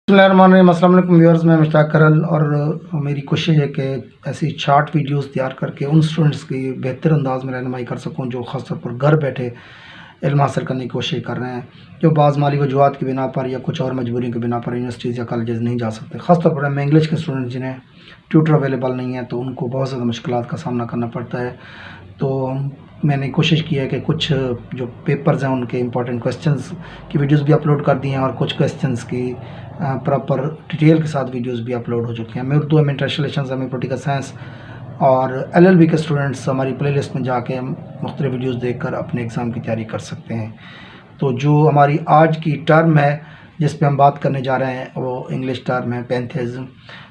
बिस्मिल्लाहिर्रहमानिर्रहीम। अस्सलाम वालेकुम व्यूअर्स, मैं मुश्ताक करल और मेरी कोशिश है कि ऐसी शार्ट वीडियोस तैयार करके उन स्टूडेंट्स की बेहतर अंदाज में रहनुमाई कर सकूं जो ख़ासतौर पर घर बैठे इल्म हासिल करने की कोशिश कर रहे हैं, जो बाज़ माली वजूहात की बिना पर या कुछ और मजबूरी की बिना पर यूनिवर्सिटीज़ या कॉलेजेस नहीं जा सकते। ख़ासतौर पर मैं इंग्लिश के स्टूडेंट जिन्हें ट्यूटर अवेलेबल नहीं है तो उनको बहुत ज़्यादा मुश्किलात का सामना करना पड़ता है। तो मैंने कोशिश की है कि कुछ जो पेपर्स हैं उनके इंपॉर्टेंट क्वेश्चंस की वीडियोस भी अपलोड कर दी हैं और कुछ क्वेश्चंस की प्रॉपर डिटेल के साथ वीडियोस भी अपलोड हो चुके हैं। मैं उर्दू में इंटरनेशनल रिलेशंस में पॉलिटिकल साइंस और एलएलबी के स्टूडेंट्स हमारी प्लेलिस्ट में जाके मुख्तलिफ वीडियोस देखकर अपने एग्ज़ाम की तैयारी कर सकते हैं। तो जो हमारी आज की टर्म है जिस पे हम बात करने जा रहे हैं वो इंग्लिश टर्म है पैंथेइज्म।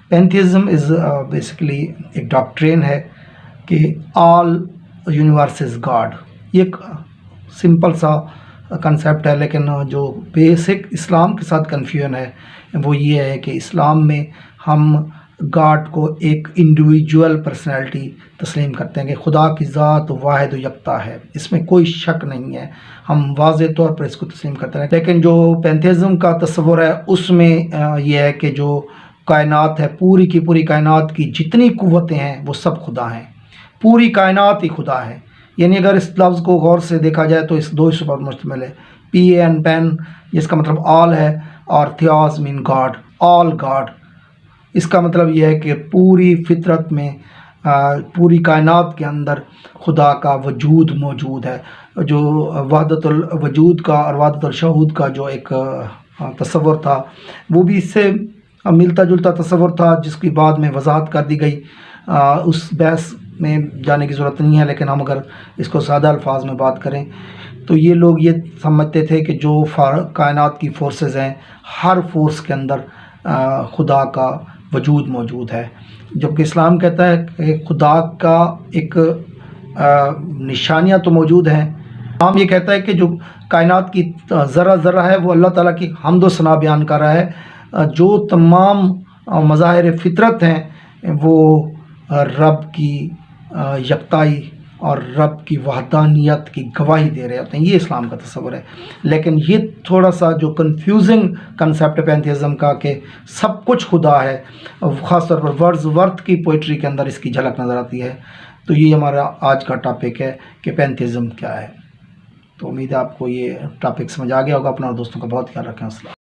पैंथेइज्म इज़ बेसिकली एक डॉक्ट्रिन है कि ऑल यूनिवर्स इज़ गॉड। ये एक सिंपल सा कंसेप्ट है, लेकिन जो बेसिक इस्लाम के साथ कन्फ्यूजन है वो ये है कि इस्लाम में हम गॉड को एक इंडिविजुअल पर्सनैलिटी तस्लीम करते हैं कि खुदा की ज़ात वाहिद व यकता है, इसमें कोई शक नहीं है, हम वाज़ेह तौर पर इसको तस्लीम करते हैं। लेकिन जो पैंथेइज्म का तस्वुर है उसमें यह है कि जो कायनात है, पूरी की पूरी कायनात की जितनी क़ुव्वतें हैं वो सब खुदा हैं, पूरी कायनात ही खुदा है। यानी अगर इस लफ्ज़ को गौर से देखा जाए तो इस दो हिस्सों पर मुश्तमिल है, PAN पेन जिसका मतलब ऑल है और theos mean God, all God. इसका मतलब यह है कि पूरी फितरत में पूरी कायनात के अंदर खुदा का वजूद मौजूद है। जो वहदतुल वजूद का और वहदतुल शहूद का जो एक तस्वुर था वो भी इससे मिलता जुलता तस्वुर था, जिसकी बाद में वजाहत कर दी गई। उस बहस में जाने की ज़रूरत नहीं है, लेकिन हम अगर इसको सादा अल्फाज में बात करें तो ये लोग ये समझते थे कि जो कायनात की फोर्सेस हैं हर फोर्स के अंदर खुदा का वजूद मौजूद है, जबकि इस्लाम कहता है कि खुदा का एक निशानियाँ तो मौजूद हैं। इस्लाम ये कहता है कि जो कायनात की ज़रा ज़रा है वो अल्लाह ताला की हम्द व सना बयान कर रहा है। जो तमाम मज़ाहिर फ़ितरत हैं वो रब की यकताई और रब की वहदानियत की गवाही दे रहे होते हैं। ये इस्लाम का तस्वर है। लेकिन ये थोड़ा सा जो कन्फ्यूजिंग कंसेप्ट है पैंथेइज्म का कि सब कुछ खुदा है, ख़ासतौर पर वर्ड्सवर्थ की पोइट्री के अंदर इसकी झलक नज़र आती है। तो ये हमारा आज का टॉपिक है कि पैंथेइज्म क्या है। तो उम्मीद है आपको ये टॉपिक समझ आ गया होगा। अपना और दोस्तों का बहुत ख्याल रखें। अस्सलाम।